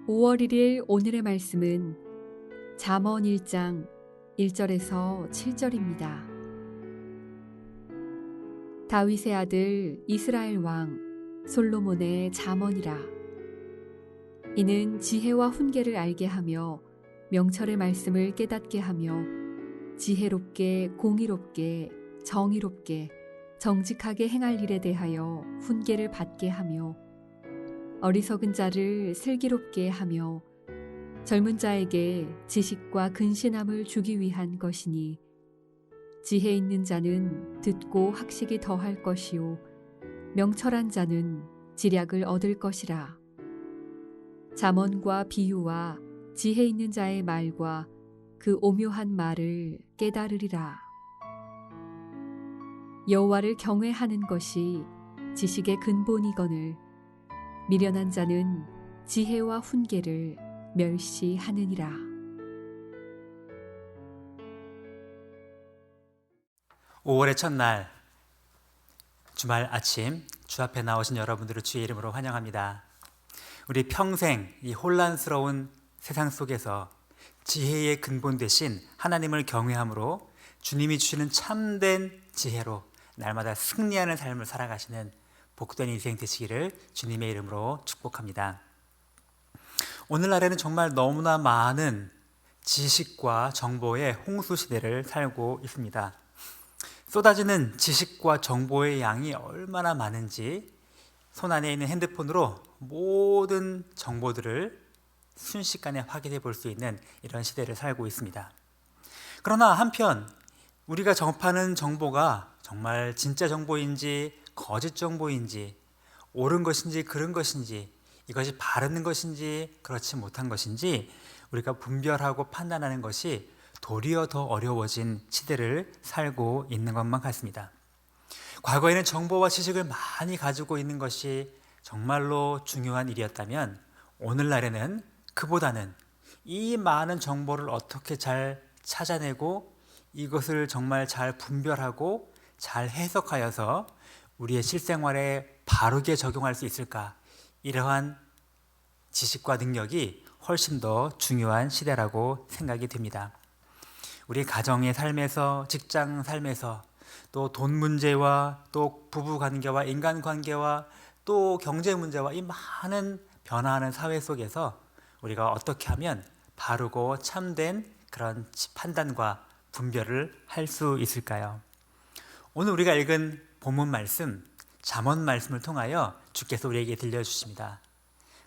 5월 1일 오늘의 말씀은 잠언 1장 1절에서 7절입니다. 다윗의 아들 이스라엘 왕 솔로몬의 잠언이라. 이는 지혜와 훈계를 알게 하며 명철의 말씀을 깨닫게 하며 지혜롭게 공의롭게 정의롭게 정직하게 행할 일에 대하여 훈계를 받게 하며 어리석은 자를 슬기롭게 하며 젊은 자에게 지식과 근신함을 주기 위한 것이니 지혜 있는 자는 듣고 학식이 더할 것이요 명철한 자는 지략을 얻을 것이라. 잠언과 비유와 지혜 있는 자의 말과 그 오묘한 말을 깨달으리라. 여호와를 경외하는 것이 지식의 근본이거늘 미련한 자는 지혜와 훈계를 멸시하느니라. (5월의) 첫날 주말 아침 주 앞에 나오신 여러분들을 주의 이름으로 환영합니다. 우리 평생 이 혼란스러운 세상 속에서 지혜의 근본 되신 하나님을 경외함으로 주님이 주시는 참된 지혜로 날마다 승리하는 삶을 살아가시는 복된 인생 되시기를 주님의 이름으로 축복합니다. 오늘날에는 정말 너무나 많은 지식과 정보의 홍수 시대를 살고 있습니다. 쏟아지는 지식과 정보의 양이 얼마나 많은지 손안에 있는 핸드폰으로 모든 정보들을 순식간에 확인해 볼 수 있는 이런 시대를 살고 있습니다. 그러나 한편 우리가 접하는 정보가 정말 진짜 정보인지 거짓 정보인지 옳은 것인지 그른 것인지 이것이 바른 것인지 그렇지 못한 것인지 우리가 분별하고 판단하는 것이 도리어 더 어려워진 시대를 살고 있는 것만 같습니다. 과거에는 정보와 지식을 많이 가지고 있는 것이 정말로 중요한 일이었다면 오늘날에는 그보다는 이 많은 정보를 어떻게 잘 찾아내고 이것을 정말 잘 분별하고 잘 해석하여서 우리의 실생활에 바르게 적용할 수 있을까? 이러한 지식과 능력이 훨씬 더 중요한 시대라고 생각이 듭니다. 우리 가정의 삶에서, 직장 삶에서, 또 돈 문제와 또 부부 관계와 인간 관계와 또 경제 문제와 이 많은 변화하는 사회 속에서 우리가 어떻게 하면 바르고 참된 그런 판단과 분별을 할 수 있을까요? 오늘 우리가 읽은 본문 말씀, 잠언 말씀을 통하여 주께서 우리에게 들려주십니다.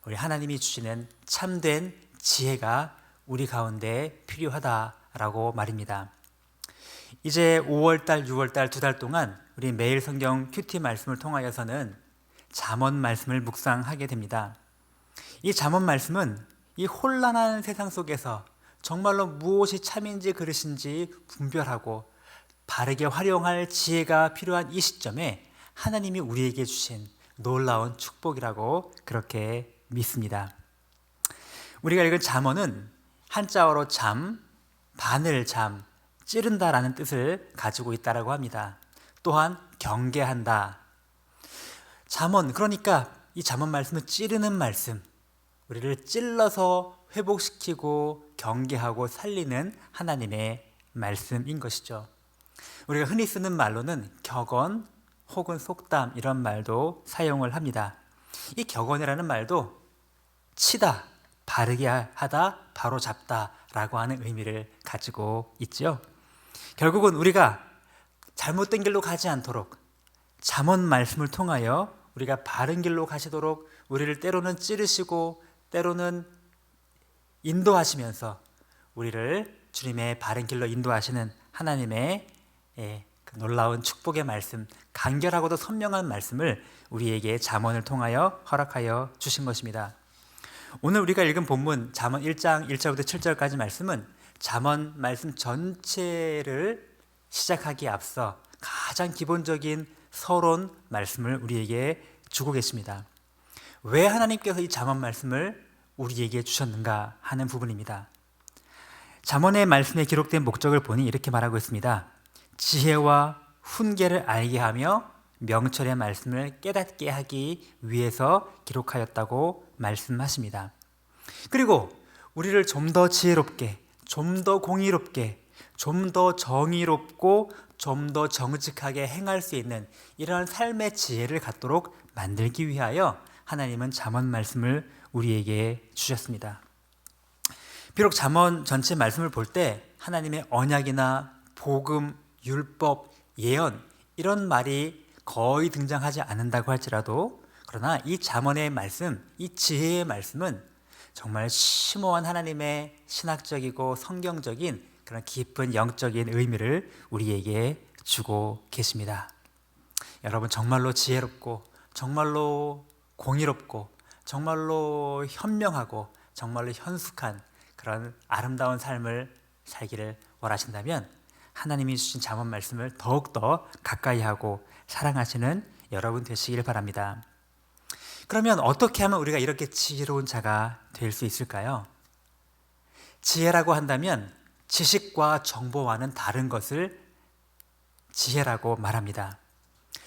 우리 하나님이 주시는 참된 지혜가 우리 가운데 필요하다라고 말입니다. 이제 5월달, 6월달 2달 동안 우리 매일 성경 큐티 말씀을 통하여서는 잠언 말씀을 묵상하게 됩니다. 이 잠언 말씀은 이 혼란한 세상 속에서 정말로 무엇이 참인지 그릇인지 분별하고 바르게 활용할 지혜가 필요한 이 시점에 하나님이 우리에게 주신 놀라운 축복이라고 그렇게 믿습니다. 우리가 읽은 잠언은 한자어로 잠, 바늘 잠, 찌른다라는 뜻을 가지고 있다고 합니다. 또한 경계한다. 잠언, 그러니까 이 잠언 말씀은 찌르는 말씀, 우리를 찔러서 회복시키고 경계하고 살리는 하나님의 말씀인 것이죠. 우리가 흔히 쓰는 말로는 격언 혹은 속담 이런 말도 사용을 합니다. 이 격언이라는 말도 치다, 바르게 하다, 바로 잡다 라고 하는 의미를 가지고 있죠. 결국은 우리가 잘못된 길로 가지 않도록 잠언 말씀을 통하여 우리가 바른 길로 가시도록 우리를 때로는 찌르시고 때로는 인도하시면서 우리를 주님의 바른 길로 인도하시는 하나님의 그 놀라운 축복의 말씀, 간결하고도 선명한 말씀을 우리에게 잠언을 통하여 허락하여 주신 것입니다. 오늘 우리가 읽은 본문 잠언 1장 1절부터 7절까지 말씀은 잠언 말씀 전체를 시작하기에 앞서 가장 기본적인 서론 말씀을 우리에게 주고 계십니다. 왜 하나님께서 이 잠언 말씀을 우리에게 주셨는가 하는 부분입니다. 잠언의 말씀에 기록된 목적을 보니 이렇게 말하고 있습니다. 지혜와 훈계를 알게 하며 명철의 말씀을 깨닫게 하기 위해서 기록하였다고 말씀하십니다. 그리고 우리를 좀 더 지혜롭게, 좀 더 공의롭게, 좀 더 정의롭고 좀 더 정직하게 행할 수 있는 이러한 삶의 지혜를 갖도록 만들기 위하여 하나님은 잠언 말씀을 우리에게 주셨습니다. 비록 잠언 전체 말씀을 볼 때 하나님의 언약이나 복음, 율법, 예언 이런 말이 거의 등장하지 않는다고 할지라도, 그러나 이 잠언의 말씀, 이 지혜의 말씀은 정말 심오한 하나님의 신학적이고 성경적인 그런 깊은 영적인 의미를 우리에게 주고 계십니다. 여러분, 정말로 지혜롭고 정말로 공의롭고 정말로 현명하고 정말로 현숙한 그런 아름다운 삶을 살기를 원하신다면 하나님이 주신 잠언 말씀을 더욱더 가까이 하고 사랑하시는 여러분 되시길 바랍니다. 그러면 어떻게 하면 우리가 이렇게 지혜로운 자가 될 수 있을까요? 지혜라고 한다면 지식과 정보와는 다른 것을 지혜라고 말합니다.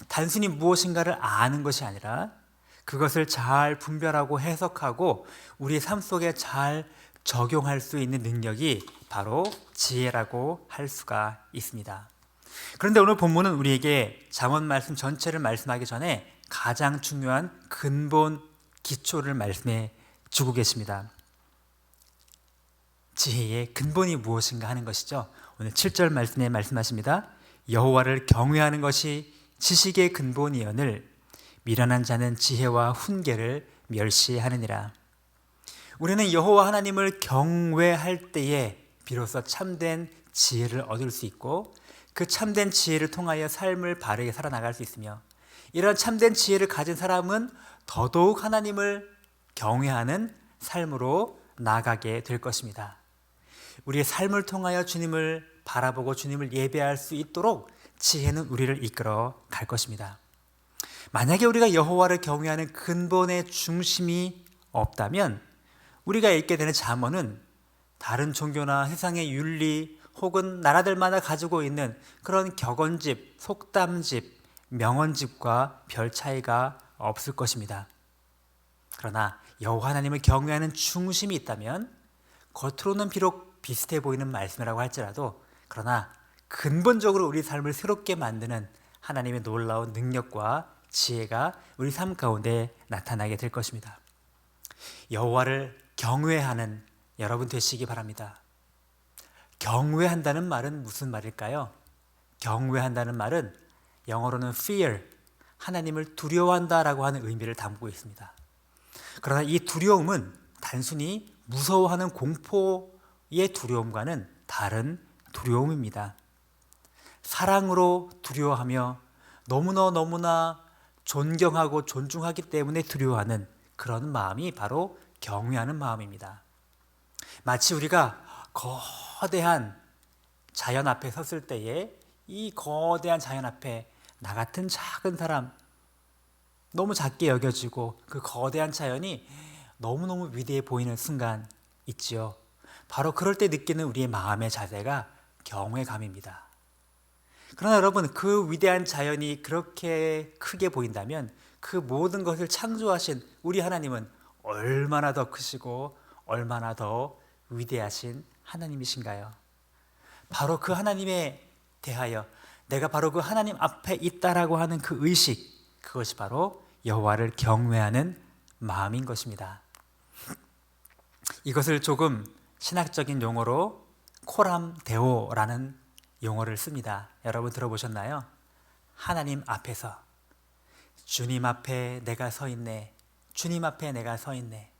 단순히 무엇인가를 아는 것이 아니라 그것을 잘 분별하고 해석하고 우리 삶 속에 잘 적용할 수 있는 능력이 바로 지혜라고 할 수가 있습니다. 그런데 오늘 본문은 우리에게 잠언 말씀 전체를 말씀하기 전에 가장 중요한 근본 기초를 말씀해 주고 계십니다. 지혜의 근본이 무엇인가 하는 것이죠. 오늘 7절 말씀에 말씀하십니다. 여호와를 경외하는 것이 지식의 근본이거늘 미련한 자는 지혜와 훈계를 멸시하느니라. 우리는 여호와 하나님을 경외할 때에 비로소 참된 지혜를 얻을 수 있고 그 참된 지혜를 통하여 삶을 바르게 살아나갈 수 있으며, 이런 참된 지혜를 가진 사람은 더더욱 하나님을 경외하는 삶으로 나아가게 될 것입니다. 우리의 삶을 통하여 주님을 바라보고 주님을 예배할 수 있도록 지혜는 우리를 이끌어 갈 것입니다. 만약에 우리가 여호와를 경외하는 근본의 중심이 없다면 우리가 읽게 되는 잠언은 다른 종교나 세상의 윤리 혹은 나라들마다 가지고 있는 그런 격언집, 속담집, 명언집과 별 차이가 없을 것입니다. 그러나 여호와 하나님을 경외하는 중심이 있다면 겉으로는 비록 비슷해 보이는 말씀이라고 할지라도 그러나 근본적으로 우리 삶을 새롭게 만드는 하나님의 놀라운 능력과 지혜가 우리 삶 가운데 나타나게 될 것입니다. 여호와를 경외하는 여러분 되시기 바랍니다. 경외한다는 말은 무슨 말일까요? 경외한다는 말은 영어로는 fear, 하나님을 두려워한다라고 하는 의미를 담고 있습니다. 그러나 이 두려움은 단순히 무서워하는 공포의 두려움과는 다른 두려움입니다. 사랑으로 두려워하며 너무나 존경하고 존중하기 때문에 두려워하는 그런 마음이 바로 경외하는 마음입니다. 마치 우리가 거대한 자연 앞에 섰을 때에 이 거대한 자연 앞에 나 같은 작은 사람, 너무 작게 여겨지고 그 거대한 자연이 너무너무 위대해 보이는 순간 있지요. 바로 그럴 때 느끼는 우리의 마음의 자세가 경외감입니다. 그러나 여러분, 그 위대한 자연이 그렇게 크게 보인다면 그 모든 것을 창조하신 우리 하나님은 얼마나 더 크시고 얼마나 더 위대하신 하나님이신가요? 바로 그 하나님에 대하여 내가 바로 그 하나님 앞에 있다라고 하는 그 의식, 그것이 바로 여호와를 경외하는 마음인 것입니다. 이것을 조금 신학적인 용어로 코람데오라는 용어를 씁니다. 여러분 들어보셨나요? 하나님 앞에서, 주님 앞에 내가 서 있네, 주님 앞에 내가 서 있네.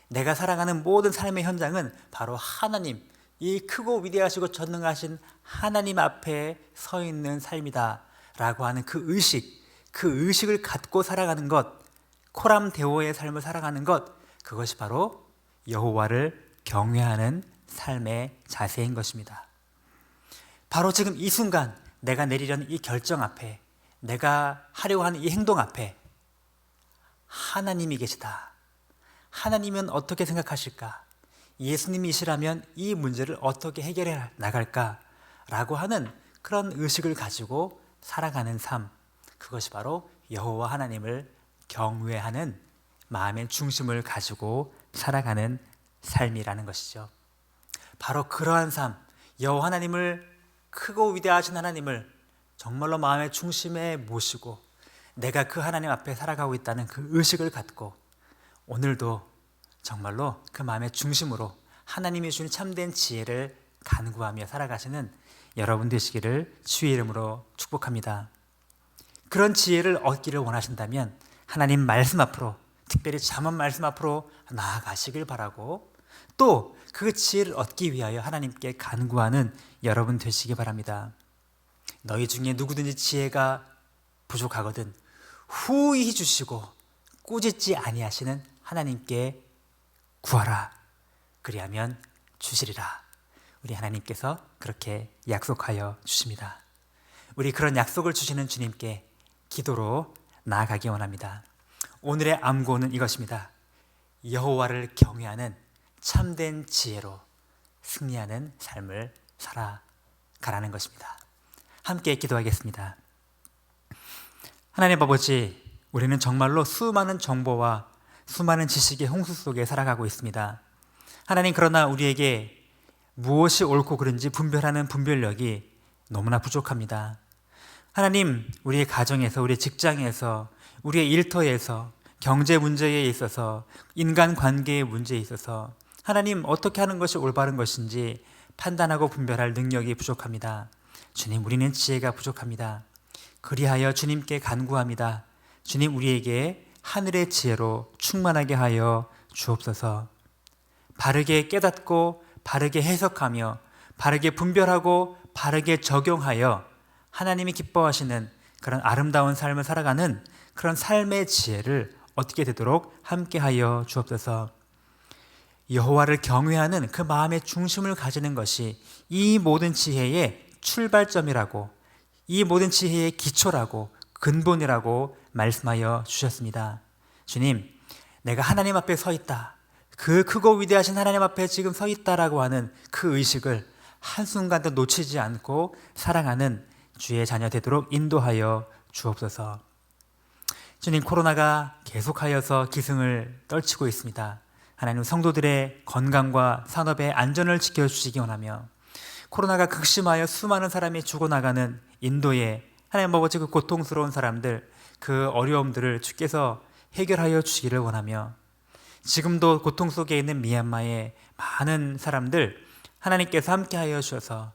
내가 살아가는 모든 삶의 현장은 바로 하나님, 이 크고 위대하시고 전능하신 하나님 앞에 서 있는 삶이다 라고 하는 그 의식을 갖고 살아가는 것, 코람데오의 삶을 살아가는 것, 그것이 바로 여호와를 경외하는 삶의 자세인 것입니다. 바로 지금 이 순간 내가 내리려는 이 결정 앞에, 내가 하려고 하는 이 행동 앞에 하나님이 계시다. 하나님은 어떻게 생각하실까? 예수님이시라면 이 문제를 어떻게 해결해 나갈까? 라고 하는 그런 의식을 가지고 살아가는 삶, 그것이 바로 여호와 하나님을 경외하는 마음의 중심을 가지고 살아가는 삶이라는 것이죠. 바로 그러한 삶, 여호와 하나님을, 크고 위대하신 하나님을 정말로 마음의 중심에 모시고 내가 그 하나님 앞에 살아가고 있다는 그 의식을 갖고 오늘도 정말로 그 마음의 중심으로 하나님이 주신 참된 지혜를 간구하며 살아가시는 여러분 되시기를 주의 이름으로 축복합니다. 그런 지혜를 얻기를 원하신다면 하나님 말씀 앞으로, 특별히 잠언 말씀 앞으로 나아가시길 바라고, 또 그 지혜를 얻기 위하여 하나님께 간구하는 여러분 되시기 바랍니다. 너희 중에 누구든지 지혜가 부족하거든 후히 주시고 꾸짖지 아니하시는 하나님께 구하라. 그리하면 주시리라. 우리 하나님께서 그렇게 약속하여 주십니다. 우리 그런 약속을 주시는 주님께 기도로 나아가기 원합니다. 오늘의 암고는 이것입니다. 여호와를 경외하는 참된 지혜로 승리하는 삶을 살아가라는 것입니다. 함께 기도하겠습니다. 하나님 아버지, 우리는 정말로 수많은 정보와 수많은 지식의 홍수 속에 살아가고 있습니다. 하나님, 그러나 우리에게 무엇이 옳고 그른지 분별하는 분별력이 너무나 부족합니다. 하나님, 우리의 가정에서, 우리의 직장에서, 우리의 일터에서, 경제 문제에 있어서, 인간 관계의 문제에 있어서 하나님, 어떻게 하는 것이 올바른 것인지 판단하고 분별할 능력이 부족합니다. 주님, 우리는 지혜가 부족합니다. 그리하여 주님께 간구합니다. 주님, 우리에게 하늘의 지혜로 충만하게 하여 주옵소서. 바르게 깨닫고 바르게 해석하며 바르게 분별하고 바르게 적용하여 하나님이 기뻐하시는 그런 아름다운 삶을 살아가는 그런 삶의 지혜를 얻게 되도록 함께하여 주옵소서. 여호와를 경외하는 그 마음의 중심을 가지는 것이 이 모든 지혜의 출발점이라고, 이 모든 지혜의 기초라고, 근본이라고 말씀하여 주셨습니다. 주님, 내가 하나님 앞에 서 있다, 그 크고 위대하신 하나님 앞에 지금 서 있다라고 하는 그 의식을 한순간도 놓치지 않고 사랑하는 주의 자녀 되도록 인도하여 주옵소서. 주님, 코로나가 계속하여서 기승을 떨치고 있습니다. 하나님, 성도들의 건강과 산업의 안전을 지켜주시기 원하며 코로나가 극심하여 수많은 사람이 죽어나가는 인도에 하나님 아버지, 그 고통스러운 사람들, 그 어려움들을 주께서 해결하여 주시기를 원하며 지금도 고통 속에 있는 미얀마의 많은 사람들 하나님께서 함께하여 주셔서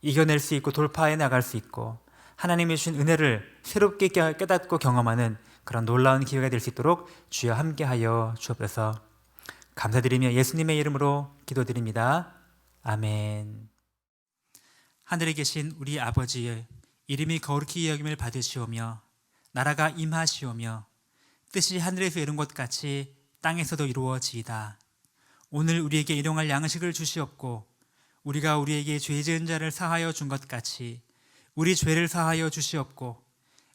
이겨낼 수 있고 돌파해 나갈 수 있고 하나님이 주신 은혜를 새롭게 깨닫고 경험하는 그런 놀라운 기회가 될 수 있도록 주여 함께하여 주옵소서. 감사드리며 예수님의 이름으로 기도드립니다. 아멘. 하늘에 계신 우리 아버지의 이름이 거룩히 여김을 받으시오며 나라가 임하시오며 뜻이 하늘에서 이룬 것 같이 땅에서도 이루어지이다. 오늘 우리에게 일용할 양식을 주시옵고 우리가 우리에게 죄 지은 자를 사하여 준 것 같이 우리 죄를 사하여 주시옵고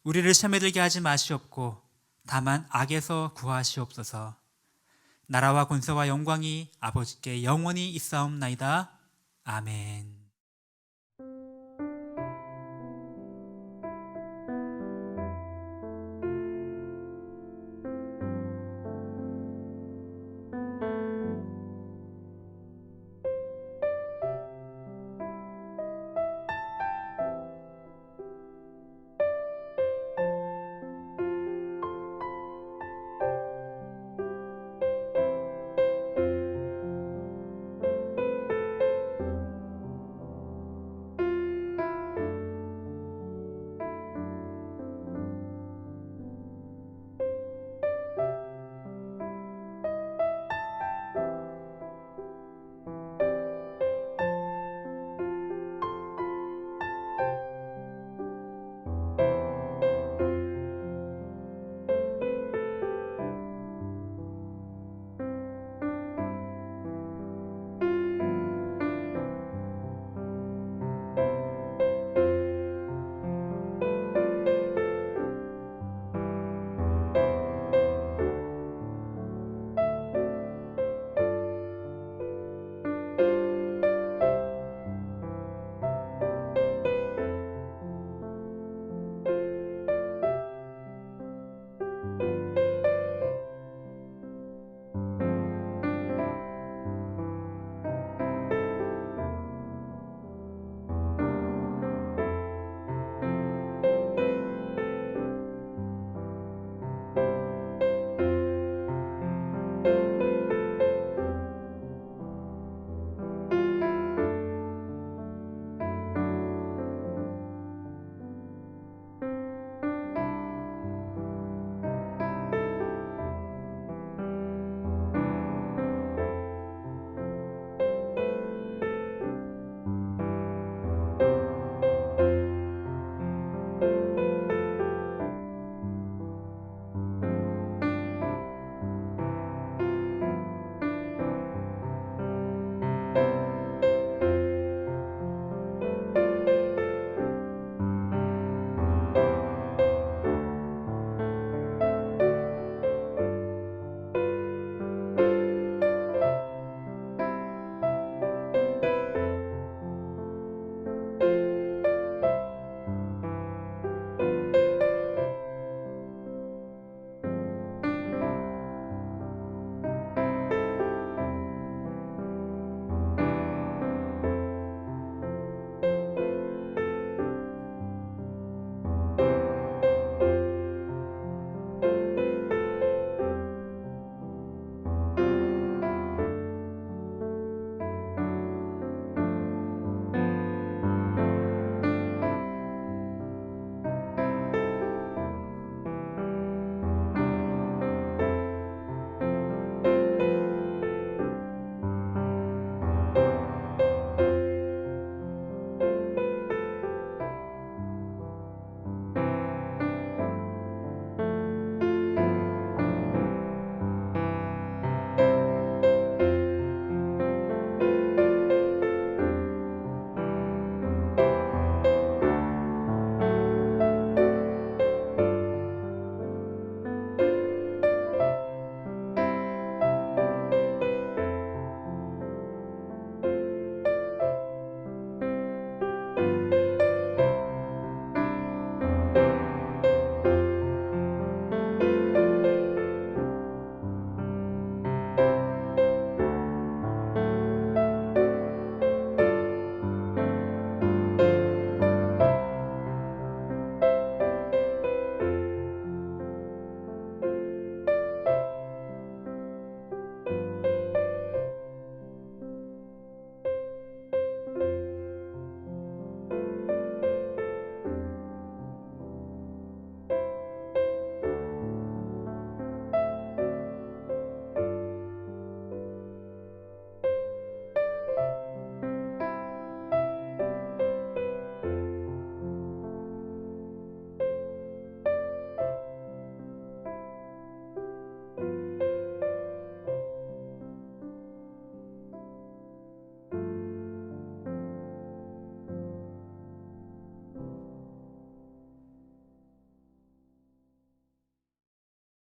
우리를 시험에 들게 하지 마시옵고 다만 악에서 구하시옵소서. 나라와 권세와 영광이 아버지께 영원히 있사옵나이다. 아멘.